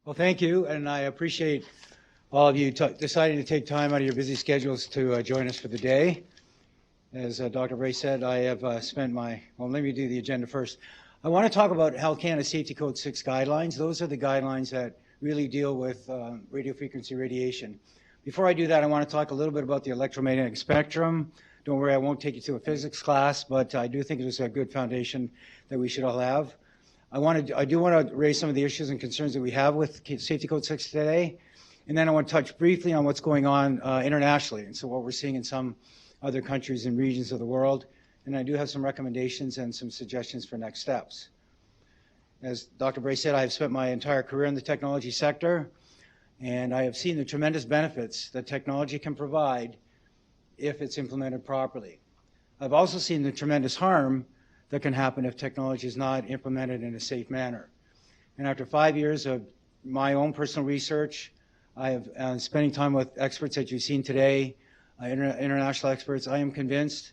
Well, thank you, and I appreciate all of you deciding to take time out of your busy schedules to join us for the day. As Dr. Bray said, I have spent my, well, let me do the agenda first. I want to talk about Health Canada Safety Code 6 guidelines. Those are the guidelines that really deal with radiofrequency radiation. Before I do that, I want to talk a little bit about the electromagnetic spectrum. Don't worry, I won't take you to a physics class, but I do think it is a good foundation that we should all have. I do want to raise some of the issues and concerns that we have with Safety Code 6 today, and then I want to touch briefly on what's going on internationally, and so what we're seeing in some other countries and regions of the world, and I do have some recommendations and some suggestions for next steps. As Dr. Bray said, I have spent my entire career in the technology sector, and I have seen the tremendous benefits that technology can provide if it's implemented properly. I've also seen the tremendous harm that can happen if technology is not implemented in a safe manner. And after 5 years of my own personal research, I have spending time with experts that you've seen today, international experts, I am convinced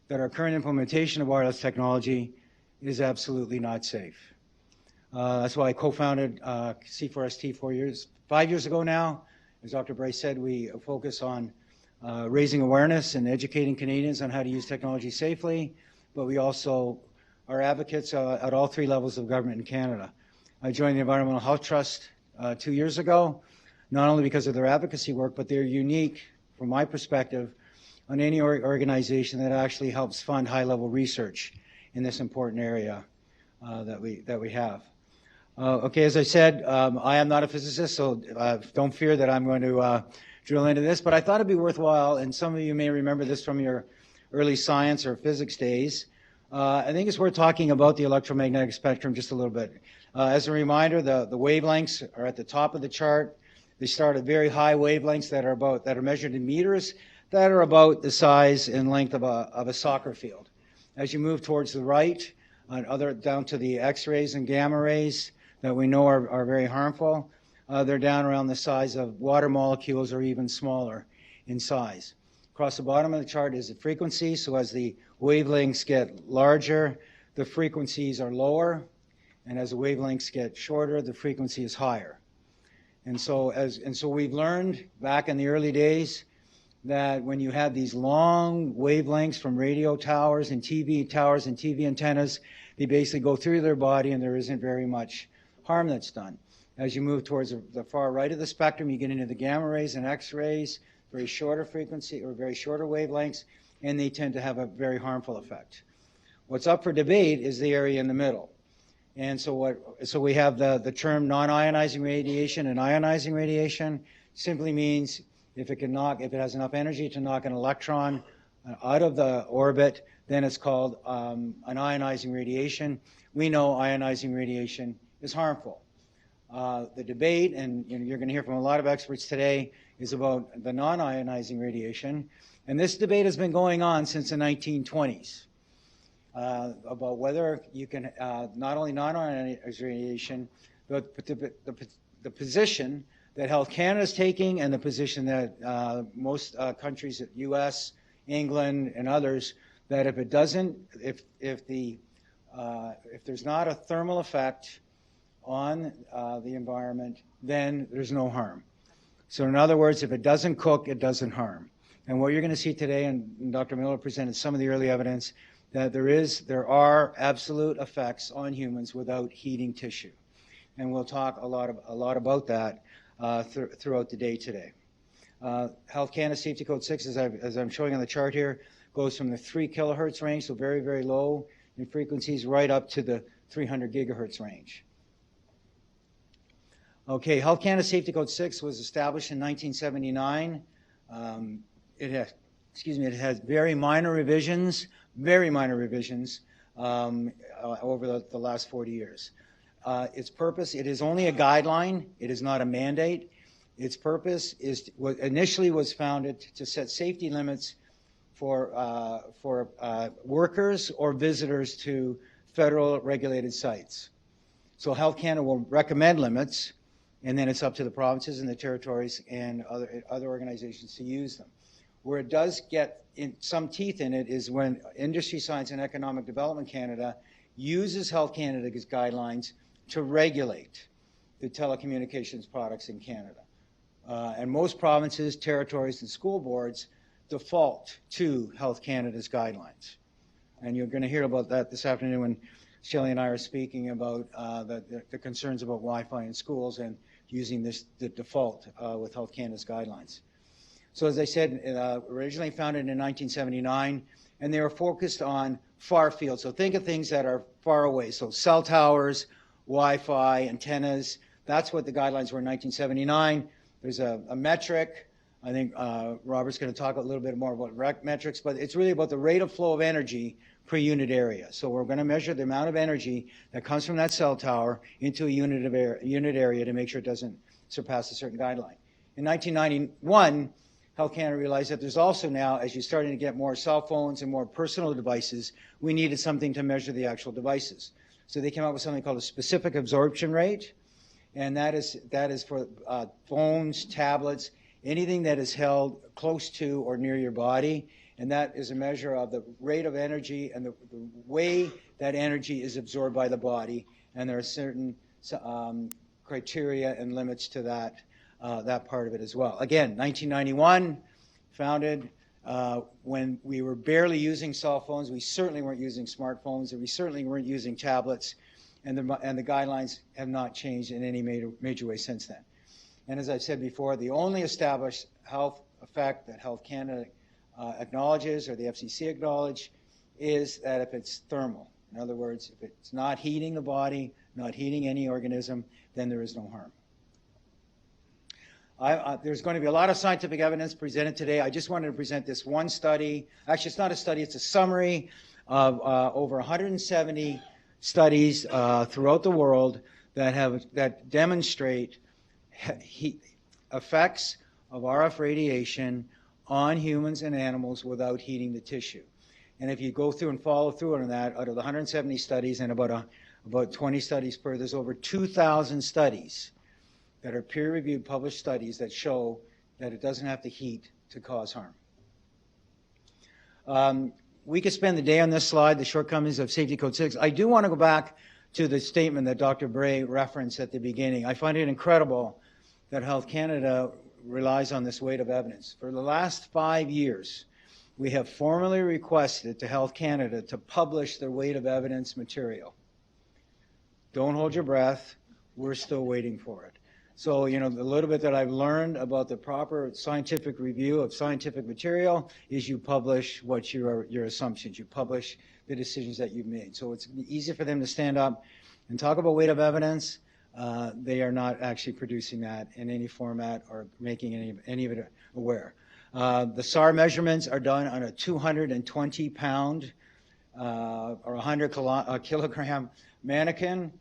that our current implementation of wireless technology is absolutely not safe. That's why I co-founded C4ST 5 years ago now. As Dr. Bray said, we focus on raising awareness and educating Canadians on how to use technology safely, but we also are advocates at all three levels of government in Canada. I joined the Environmental Health Trust 2 years ago, not only because of their advocacy work, but they're unique, from my perspective, on any organization that actually helps fund high-level research in this important area that we have. Okay, as I said, I am not a physicist, so don't fear that I'm going to drill into this, but I thought it'd be worthwhile, and some of you may remember this from your early science or physics days. I think it's worth talking about the electromagnetic spectrum just a little bit. As a reminder, the wavelengths are at the top of the chart. They start at very high wavelengths that are measured in meters, that are about the size and length of a soccer field. As you move towards the right, down to the X-rays and gamma rays that we know are very harmful, they're down around the size of water molecules or even smaller in size. Across the bottom of the chart is the frequency, so as the wavelengths get larger, the frequencies are lower, and as the wavelengths get shorter, the frequency is higher. And so we've learned back in the early days that when you have these long wavelengths from radio towers and TV antennas, they basically go through their body and there isn't very much harm that's done. As you move towards the far right of the spectrum, you get into the gamma rays and X-rays, very shorter frequency or very shorter wavelengths, and they tend to have a very harmful effect. What's up for debate is the area in the middle. And so we have the term non-ionizing radiation, and ionizing radiation simply means if it has enough energy to knock an electron out of the orbit, then it's called an ionizing radiation. We know ionizing radiation is harmful. The debate, and you're going to hear from a lot of experts today, is about the non-ionizing radiation. And this debate has been going on since the 1920s about whether you can not only non-ionize radiation, but the position that Health Canada is taking and the position that most countries, US, England, and others, that if there's not a thermal effect on the environment, then there's no harm. So in other words, if it doesn't cook, it doesn't harm. And what you're going to see today, and Dr. Miller presented some of the early evidence, that there are absolute effects on humans without heating tissue. And we'll talk a lot about that throughout the day today. Health Canada Safety Code 6, as I'm showing on the chart here, goes from the 3 kilohertz range, so very, very low in frequencies, right up to the 300 gigahertz range. Okay, Health Canada Safety Code 6 was established in 1979. It has very minor revisions over the last 40 years. Its purpose, it is only a guideline. It is not a mandate. Its purpose initially was founded to set safety limits for workers or visitors to federal regulated sites. So Health Canada will recommend limits, and then it's up to the provinces and the territories and other organizations to use them. Where it does get some teeth in it is when Industry, Science and Economic Development Canada uses Health Canada's guidelines to regulate to telecommunications products in Canada. And most provinces, territories, and school boards default to Health Canada's guidelines. And you're going to hear about that this afternoon when Shelley and I are speaking about the concerns about Wi-Fi in schools and using the default with Health Canada's guidelines. So as I said, originally founded in 1979, and they were focused on far field. So think of things that are far away. So cell towers, Wi-Fi, antennas. That's what the guidelines were in 1979. There's a metric. I think Robert's going to talk a little bit more about metrics, but it's really about the rate of flow of energy per unit area. So we're going to measure the amount of energy that comes from that cell tower into a unit area to make sure it doesn't surpass a certain guideline. In 1991, Health Canada realized that there's also now, as you're starting to get more cell phones and more personal devices, we needed something to measure the actual devices. So they came up with something called a specific absorption rate, and that is for phones, tablets, anything that is held close to or near your body, and that is a measure of the rate of energy and the way that energy is absorbed by the body, and there are certain criteria and limits to that part of it as well. Again, 1991, founded when we were barely using cell phones. We certainly weren't using smartphones, and we certainly weren't using tablets, and the guidelines have not changed in any major way since then. And as I've said before, the only established health effect that Health Canada acknowledges, or the FCC acknowledge, is that if it's thermal. In other words, if it's not heating the body, not heating any organism, then there is no harm. There's going to be a lot of scientific evidence presented today. I just wanted to present this one study. Actually, it's not a study, it's a summary of over 170 studies throughout the world that demonstrate effects of RF radiation on humans and animals without heating the tissue. And if you go through and follow through on that, out of the 170 studies and about 20 studies per, there's over 2,000 studies that are peer-reviewed, published studies that show that it doesn't have to heat to cause harm. We could spend the day on this slide, the shortcomings of Safety Code 6. I do want to go back to the statement that Dr. Bray referenced at the beginning. I find it incredible that Health Canada relies on this weight of evidence. For the last 5 years, we have formally requested to Health Canada to publish their weight of evidence material. Don't hold your breath. We're still waiting for it. So, you know, the little bit that I've learned about the proper scientific review of scientific material is you publish what your assumptions, you publish the decisions that you've made. So it's easy for them to stand up and talk about weight of evidence. They are not actually producing that in any format or making any of it aware. The SAR measurements are done on a 220-pound or 100 kilogram mannequin.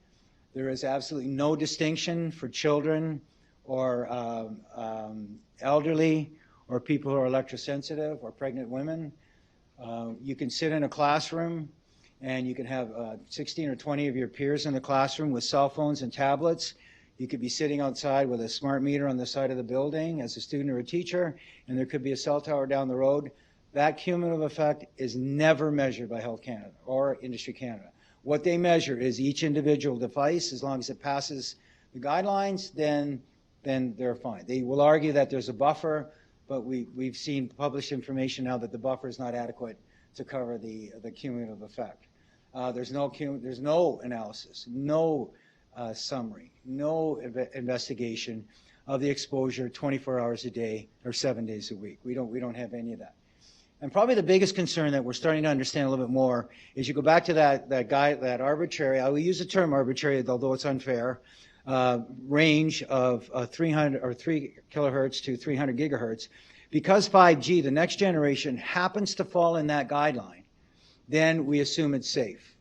There is absolutely no distinction for children or elderly or people who are electrosensitive or pregnant women. You can sit in a classroom and you can have 16 or 20 of your peers in the classroom with cell phones and tablets. You could be sitting outside with a smart meter on the side of the building as a student or a teacher, and there could be a cell tower down the road. That cumulative effect is never measured by Health Canada or Industry Canada. What they measure is each individual device. As long as it passes the guidelines, then they're fine. They will argue that there's a buffer, but we've seen published information now that the buffer is not adequate to cover the cumulative effect. There's no analysis, no summary, no investigation of the exposure 24 hours a day or 7 days a week. We don't have any of that. And probably the biggest concern that we're starting to understand a little bit more is you go back to that arbitrary, I will use the term arbitrary, although it's unfair, range of 3 kilohertz to 300 gigahertz. Because 5G, the next generation, happens to fall in that guideline, then we assume it's safe.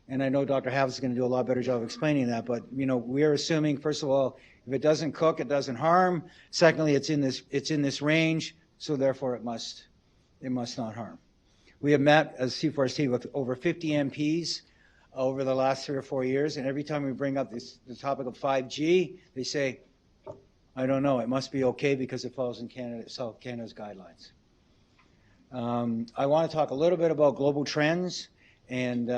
And I know Dr. Havas is going to do a lot better job of explaining that, but you know, we're assuming, first of all, if it doesn't cook, it doesn't harm. Secondly, it's in this range, so therefore it must not harm. We have met as C4ST with over 50 MPs over the last 3 or 4 years, and every time we bring up the topic of 5G, they say, I don't know, it must be okay because it falls in Canada's guidelines. I want to talk a little bit about global trends, and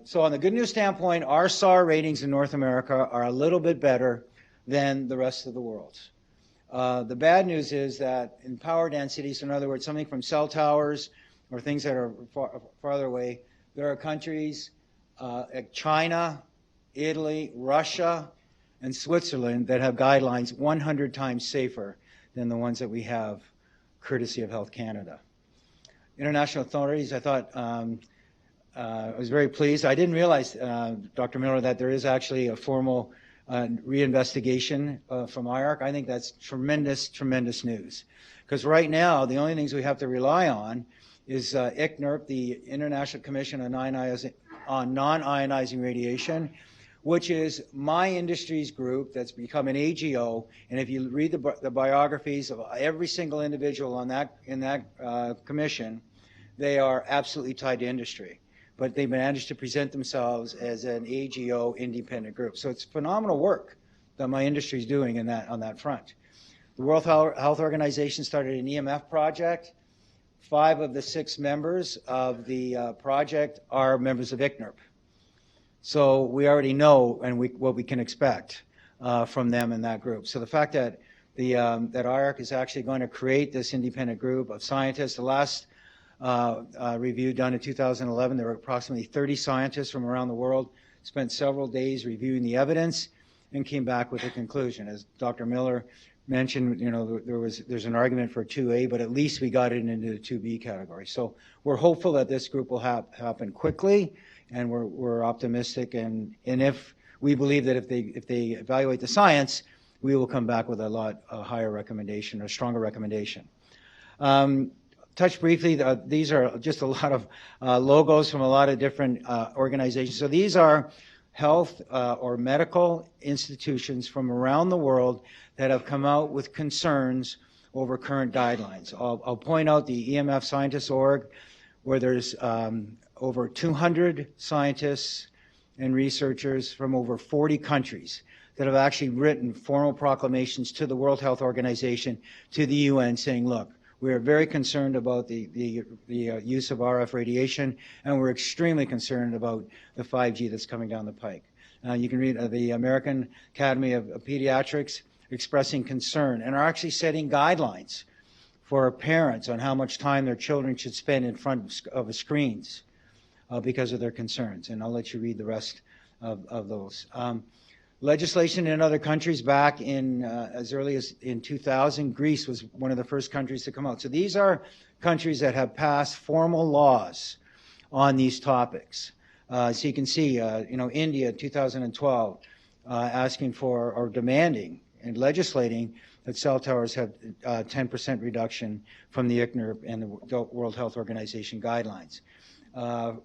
So on the good news standpoint, our SAR ratings in North America are a little bit better than the rest of the world. The bad news is that in power densities, in other words, something from cell towers or things that are farther away, there are countries like China, Italy, Russia, and Switzerland that have guidelines 100 times safer than the ones that we have, courtesy of Health Canada. International authorities, I thought, I was very pleased. I didn't realize, Dr. Miller, that there is actually a formal reinvestigation from IARC. I think that's tremendous, tremendous news. Because right now, the only things we have to rely on is ICNIRP, the International Commission on Non-Ionizing Radiation, which is my industry's group that's become an AGO. And if you read the biographies of every single individual in that commission, they are absolutely tied to industry. But they've managed to present themselves as an AGO independent group. So it's phenomenal work that my industry is doing on that front. The World Health Organization started an EMF project. 5 of the 6 members of the project are members of ICNIRP. So we already know what we can expect from them in that group. So the fact that that IARC is actually going to create this independent group of scientists, the last review done in 2011, there were approximately 30 scientists from around the world, spent several days reviewing the evidence, and came back with a conclusion. As Dr. Miller mentioned, there's an argument for 2A, but at least we got it into the 2B category. So we're hopeful that this group will happen quickly, and we're optimistic. And if we believe that if they evaluate the science, we will come back with a higher recommendation or stronger recommendation. Touch briefly, these are just a lot of logos from a lot of different organizations. So these are health or medical institutions from around the world that have come out with concerns over current guidelines. I'll point out the EMF Scientists Org, where there's over 200 scientists and researchers from over 40 countries that have actually written formal proclamations to the World Health Organization, to the UN, saying, look, we are very concerned about the use of RF radiation, and we're extremely concerned about the 5G that's coming down the pike. You can read the American Academy of Pediatrics expressing concern and are actually setting guidelines for parents on how much time their children should spend in front of screens because of their concerns. And I'll let you read the rest of those. Legislation in other countries back in as early as in 2000, Greece was one of the first countries to come out. So these are countries that have passed formal laws on these topics. So you can see, India, 2012, asking for or demanding and legislating that cell towers have 10% reduction from the ICNIRP and the World Health Organization guidelines.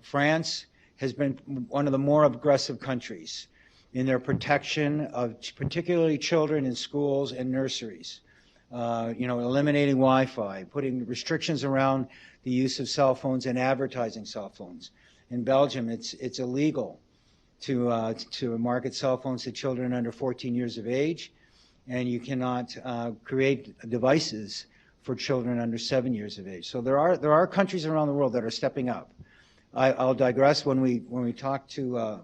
France has been one of the more aggressive countries in their protection of particularly children in schools and nurseries. Eliminating Wi-Fi, putting restrictions around the use of cell phones and advertising cell phones. In Belgium, it's illegal to market cell phones to children under 14 years of age, and you cannot create devices for children under 7 years of age. So there are countries around the world that are stepping up. I'll digress. When we talk to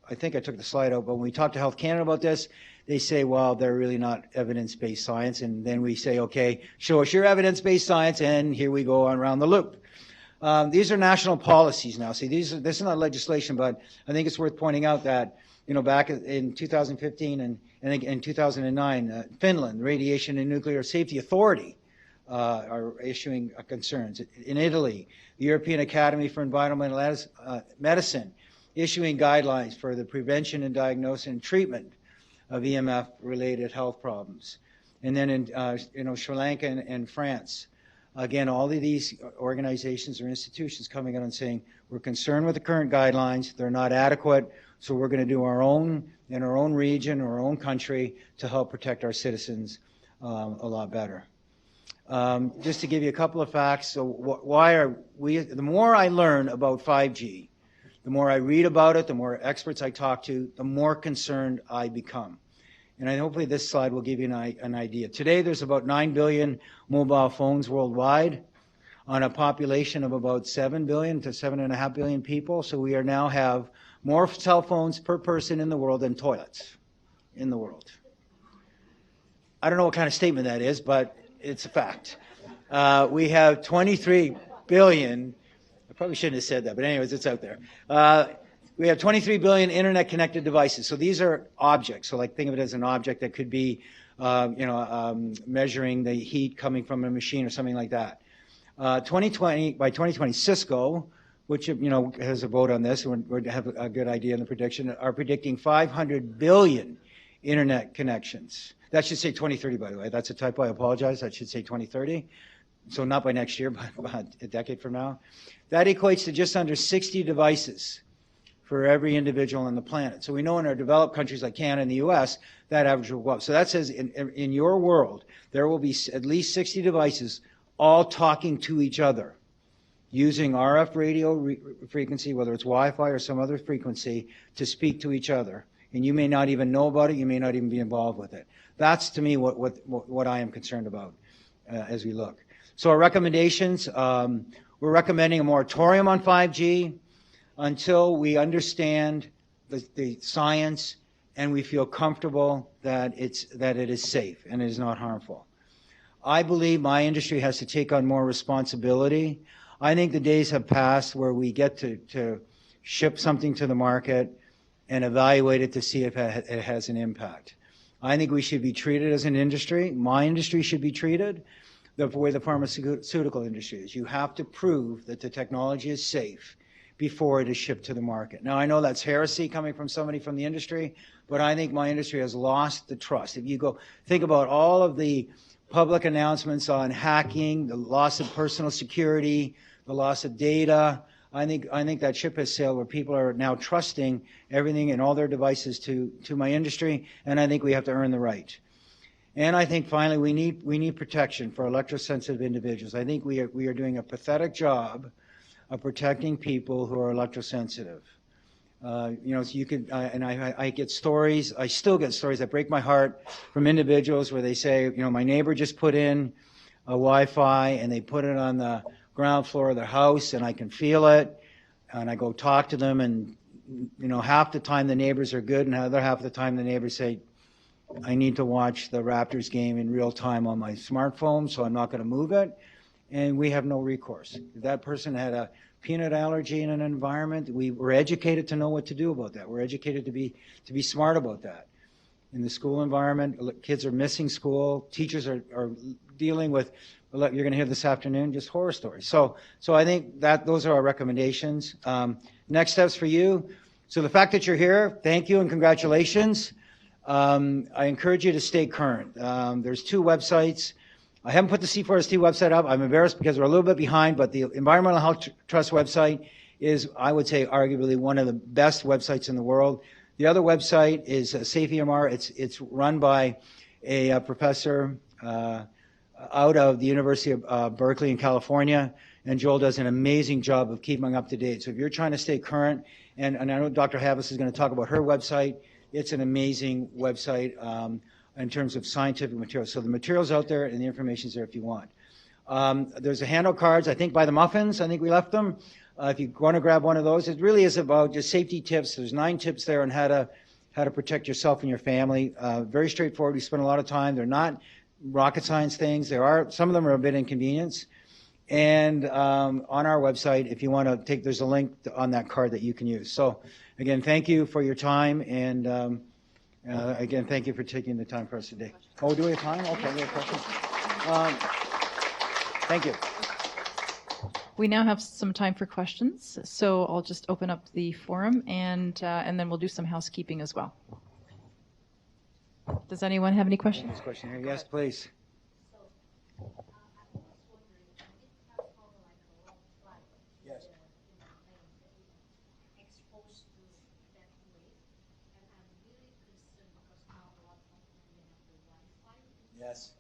I think I took the slide out, but when we talk to Health Canada about this, they say, well, they're really not evidence-based science. And then we say, okay, show us your evidence-based science, and here we go around the loop. These are national policies now. See, this is not legislation, but I think it's worth pointing out that, back in 2015 and in 2009, Finland, Radiation and Nuclear Safety Authority, are issuing concerns. In Italy, the European Academy for Environmental Medicine, issuing guidelines for the prevention and diagnosis and treatment of EMF-related health problems. And then in Sri Lanka and France, again, all of these organizations or institutions coming out and saying, we're concerned with the current guidelines, they're not adequate, so we're going to do our own, in our own region, our own country, to help protect our citizens a lot better. Just to give you a couple of facts, so why are we, the more I learn about 5G, the more I read about it, the more experts I talk to, the more concerned I become. And hopefully this slide will give you an idea. Today there's about 9 billion mobile phones worldwide. on a population of about 7 billion to 7.5 billion people. So we are now have more cell phones per person in the world than toilets in the world. I don't know what kind of statement that is, but it's a fact. We have 23 billion, I probably shouldn't have said that, but anyways, it's out there. We have 23 billion internet-connected devices. So these are objects. So like think of it as an object that could be, measuring the heat coming from a machine or something like that. By 2020, Cisco, which has a vote on this, and we have a good idea in the prediction, are predicting 500 billion internet connections. That should say 2030, by the way. That's a typo. I apologize. That should say 2030. So not by next year, but about a decade from now. That equates to just under 60 devices for every individual on the planet. So we know in our developed countries like Canada and the U.S., that average will go up. So that says in your world, there will be at least 60 devices all talking to each other using RF radio frequency, whether it's Wi-Fi or some other frequency, to speak to each other. And you may not even know about it. You may not even be involved with it. That's, to me, what I am concerned about as we look. So our recommendations, we're recommending a moratorium on 5G until we understand the science and we feel comfortable that it is safe and it is not harmful. I believe my industry has to take on more responsibility. I think the days have passed where we get to ship something to the market and evaluate it to see if it has an impact. I think we should be treated as an industry. My industry should be treated the way the pharmaceutical industry is. You have to prove that the technology is safe before it is shipped to the market. Now, I know that's heresy coming from somebody from the industry, but I think my industry has lost the trust. If you go think about all of the public announcements on hacking, the loss of personal security, the loss of data, I think that ship has sailed where people are now trusting everything and all their devices to my industry, and I think we have to earn the right. And I think finally we need protection for electrosensitive individuals. I think we are doing a pathetic job of protecting people who are electrosensitive. So you can, and I get stories, I still get stories that break my heart from individuals where they say, my neighbor just put in a Wi-Fi and they put it on the ground floor of their house and I can feel it, and I go talk to them, and half the time the neighbors are good and the other half of the time the neighbors say, I need to watch the Raptors game in real time on my smartphone, so I'm not going to move it, and we have no recourse. If that person had a peanut allergy in an environment, we were educated to know what to do about that. We're educated to be smart about that. In the school environment, kids are missing school, teachers are dealing with, you're going to hear this afternoon, just horror stories. So I think that those are our recommendations. Next steps for you. So the fact that you're here, thank you and congratulations. I encourage you to stay current. There's 2 websites. I haven't put the C4ST website up. I'm embarrassed because we're a little bit behind, but the Environmental Health Trust website is, I would say, arguably one of the best websites in the world. The other website is Safe EMR. It's run by a professor out of the University of Berkeley in California, and Joel does an amazing job of keeping up to date. So if you're trying to stay current, and I know Dr. Havas is going to talk about her website, it's an amazing website in terms of scientific materials. So the material's out there and the information's there if you want. There's a handout cards, I think by the muffins, I think we left them. If you want to grab one of those, it really is about just safety tips. There's 9 tips there on how to protect yourself and your family. Very straightforward. We spend a lot of time. They're not rocket science things. Some of them are a bit inconvenience. And on our website, if you want to take, there's a link on that card that you can use. So again, thank you for your time, and again, thank you for taking the time for us today. Oh, do we have time? Okay, we have questions. Thank you. We now have some time for questions, so I'll just open up the forum, and then we'll do some housekeeping as well. Does anyone have any questions? Question here. Yes, please. Yes. Yes.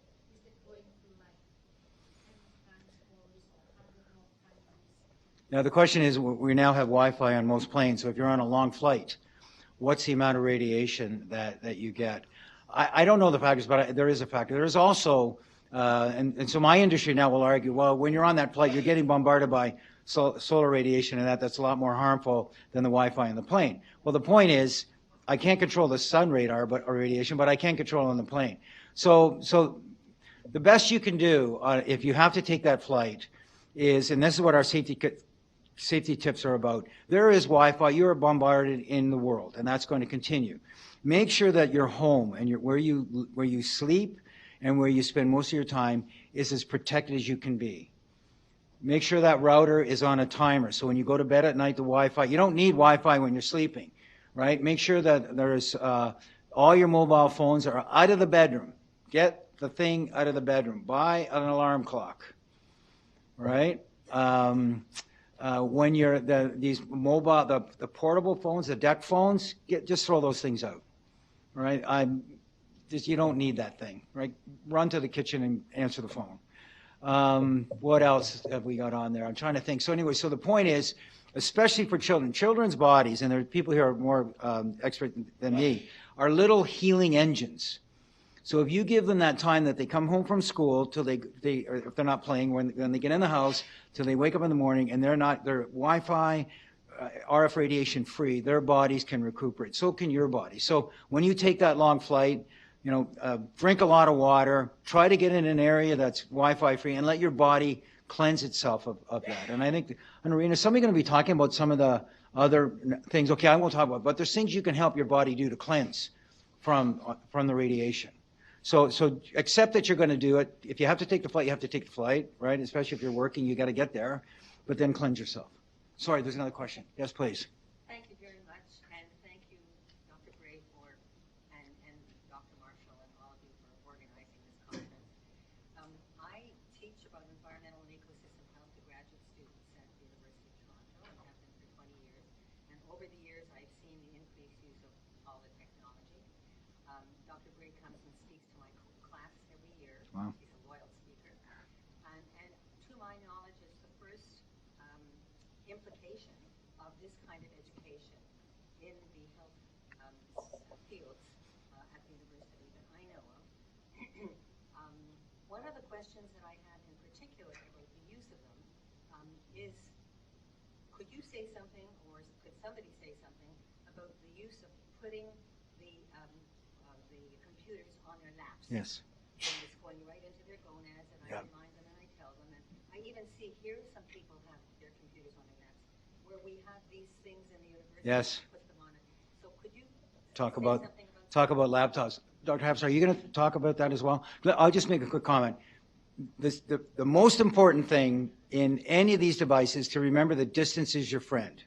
Now the question is, we now have Wi-Fi on most planes, so if you're on a long flight, what's the amount of radiation that you get? I don't know the factors, but there is a factor. There is also And so my industry now will argue, well, when you're on that flight, you're getting bombarded by solar radiation, and that's a lot more harmful than the Wi-Fi in the plane. Well, the point is, I can't control the sun radar or radiation, but I can control it on the plane. So the best you can do if you have to take that flight is, and this is what our safety tips are about, there is Wi-Fi, you are bombarded in the world, and that's going to continue. Make sure that your home and where you sleep and where you spend most of your time is as protected as you can be. Make sure that router is on a timer, so when you go to bed at night, the Wi-Fi, you don't need Wi-Fi when you're sleeping, right? Make sure that there's all your mobile phones are out of the bedroom. Get the thing out of the bedroom. Buy an alarm clock, right? When you're these mobile, the portable phones, the deck phones, just throw those things out, right? You don't need that thing, right? Run to the kitchen and answer the phone. What else have we got on there? I'm trying to think. So anyway, so the point is, especially for children's bodies, and there are people here who are more expert than me, are little healing engines. So if you give them that time that they come home from school till or if they're not playing, when they get in the house, till they wake up in the morning, and they're Wi-Fi, RF radiation free, their bodies can recuperate. So can your body. So when you take that long flight, drink a lot of water, try to get in an area that's Wi-Fi free, and let your body cleanse itself of that. And I think, Noreen, is somebody going to be talking about some of the other things? Okay, I won't talk about it, but there's things you can help your body do to cleanse from the radiation. So accept that you're going to do it. If you have to take the flight, you have to take the flight, right? Especially if you're working, you got to get there, but then cleanse yourself. Sorry, there's another question. Yes, please. Thank you very much, and thank you, Dr. Bray, and Dr. Marshall, and all of you for organizing this conference. I teach about environmental and ecosystem health to graduate students at the University of Toronto, and have been for 20 years. And over the years, I've seen the increased use of all the technology. Dr. Bray comes and speaks to my class every year. Wow. He's a loyal speaker. And to my knowledge, it's the first implication of this kind of education in the health fields at the university that I know of. One of the questions that I had in particular about the use of them is, could you say something, or could somebody say something about the use of putting the computers on their laps? Yes. And it's going right into their gonads, and I remind them and I tell them, and I even see here some people have their computers on their laps, where we have these things in the university. Yes. Put them on it. So could you Talk say about something about laptops. Dr. Happs, are you going to talk about that as well? I'll just make a quick comment. The most important thing in any of these devices is to remember that distance is your friend.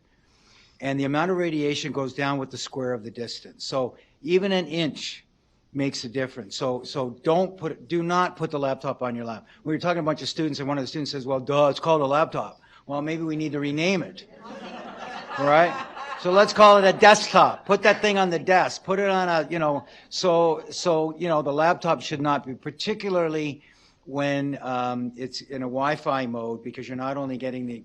And the amount of radiation goes down with the square of the distance. So even an inch makes a difference. So do not put the laptop on your lap. We were talking to a bunch of students, and one of the students says, well, duh, it's called a laptop. Well, maybe we need to rename it. All right? So let's call it a desktop. Put that thing on the desk. Put it on a, so the laptop should not be, particularly when it's in a Wi-Fi mode, because you're not only getting the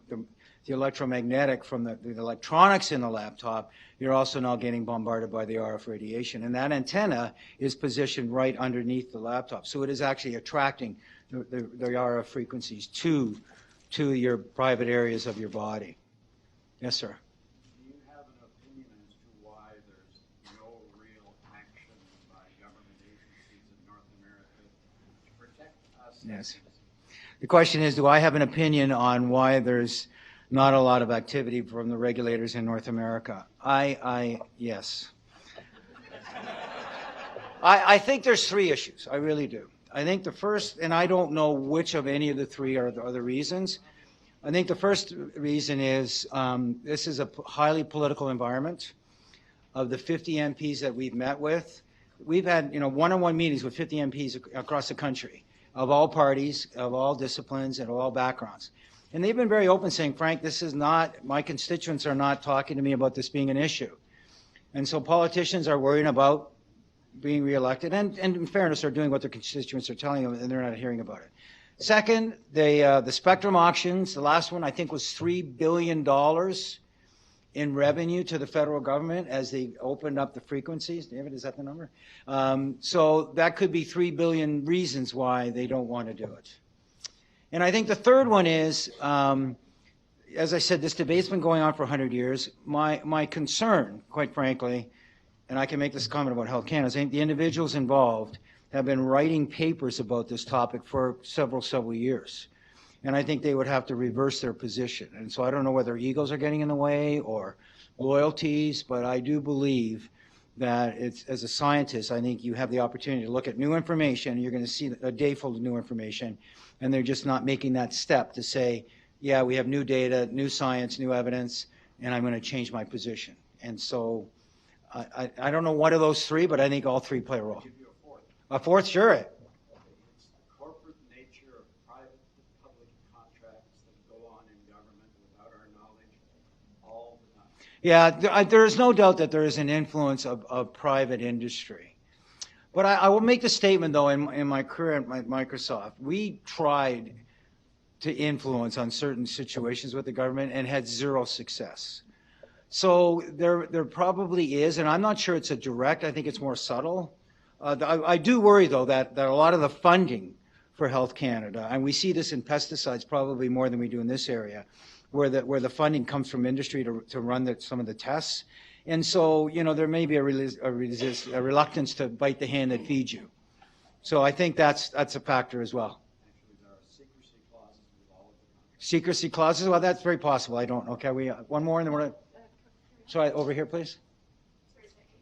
electromagnetic from the electronics in the laptop, you're also now getting bombarded by the RF radiation. And that antenna is positioned right underneath the laptop. So it is actually attracting the RF frequencies to your private areas of your body. Yes, sir. Do you have an opinion as to why there's no real action by government agencies in North America to protect us? Yes. The question is, do I have an opinion on why there's not a lot of activity from the regulators in North America? Yes. I think there's three issues. I really do. I think the first, and I don't know which of any of the three are the reasons. I think the first reason is this is a highly political environment. Of the 50 MPs that we've met with, we've had one-on-one meetings with 50 MPs across the country, of all parties, of all disciplines, and of all backgrounds. And they've been very open, saying, Frank, this is not, my constituents are not talking to me about this being an issue. And so politicians are worrying about being reelected, and in fairness, are doing what their constituents are telling them, and they're not hearing about it. Second, the spectrum auctions, the last one I think was $3 billion, in revenue to the federal government as they opened up the frequencies. David, is that the number? So that could be 3 billion reasons why they don't want to do it. And I think the third one is, as I said, this debate's been going on for 100 years. My concern, quite frankly, and I can make this comment about Health Canada, I think the individuals involved have been writing papers about this topic for several years. And I think they would have to reverse their position. And so I don't know whether egos are getting in the way or loyalties, but I do believe that it's, as a scientist, I think you have the opportunity to look at new information. You're going to see a day full of new information, and they're just not making that step to say, yeah, we have new data, new science, new evidence, and I'm going to change my position. And so I don't know what of those three, but I think all three play a role. I'll give you a fourth. A fourth, sure. It's the corporate nature of private to public contracts that go on in government without our knowledge all the time. Yeah, there is no doubt that there is an influence of private industry. But I will make the statement, though, in my career at Microsoft, we tried to influence on certain situations with the government and had zero success. So there probably is, and I'm not sure it's a direct, I think it's more subtle. I do worry, though, that a lot of the funding for Health Canada, and we see this in pesticides probably more than we do in this area, where the funding comes from industry to run some of the tests. And so, you know, there may be a reluctance to bite the hand that feeds you. So I think that's a factor as well. Actually, there are secrecy clauses with all of the contracts. Secrecy clauses? Well, that's very possible. I don't. Okay, we one more, and then we're gonna. Sorry, over here, please.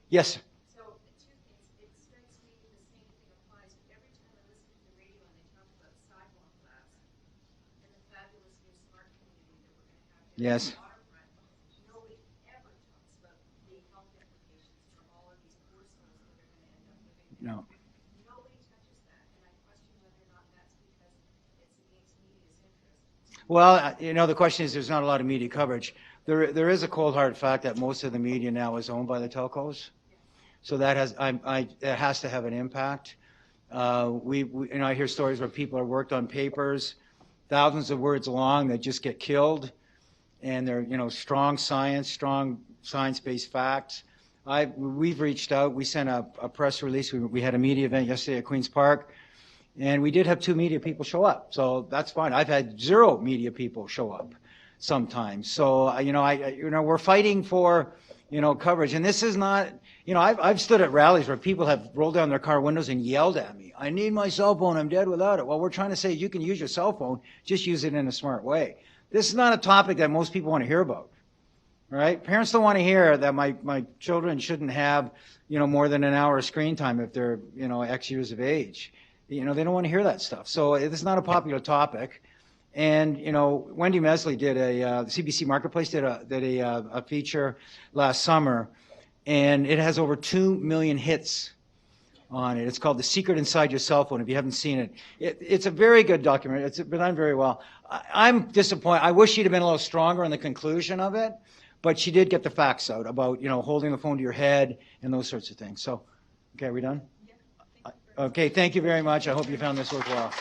Yes. So, two things. It strikes me the same thing applies. Every time I listen to the radio and they talk about sidewalk labs and the fabulous new smart community that we're going to have here Yes. on the waterfront, nobody ever talks about the health implications for all of these poor souls that they're going to end up living in. No. Nobody touches that, and I question whether or not that's because it's against media's interest. Well, you know, the question is, there's not a lot of media coverage. There is a cold hard fact that most of the media now is owned by the telcos, so that has to have an impact. We you know, I hear stories where people are worked on papers, thousands of words long, that just get killed, and they're, you know, strong science-based facts. We've reached out. We sent a press release. We had a media event yesterday at Queen's Park, and we did have 2 media people show up, so that's fine. I've had 0 media people show up sometimes. So, you know, we're fighting for, you know, coverage. And this is not, you know, I've stood at rallies where people have rolled down their car windows and yelled at me, I need my cell phone, I'm dead without it. Well, we're trying to say you can use your cell phone, just use it in a smart way. This is not a topic that most people want to hear about, right? Parents don't want to hear that my children shouldn't have, you know, more than an hour of screen time if they're, you know, X years of age. You know, they don't want to hear that stuff. So it's not a popular topic. And, you know, Wendy Mesley did CBC Marketplace did a feature last summer, and it has over 2 million hits on it. It's called The Secret Inside Your Cell Phone, if you haven't seen it. It's a very good documentary. It's been done very well. I'm disappointed. I wish she'd have been a little stronger in the conclusion of it, but she did get the facts out about, you know, holding the phone to your head and those sorts of things. So, okay, are we done? Yeah. Okay, thank you very much. I hope you found this worthwhile.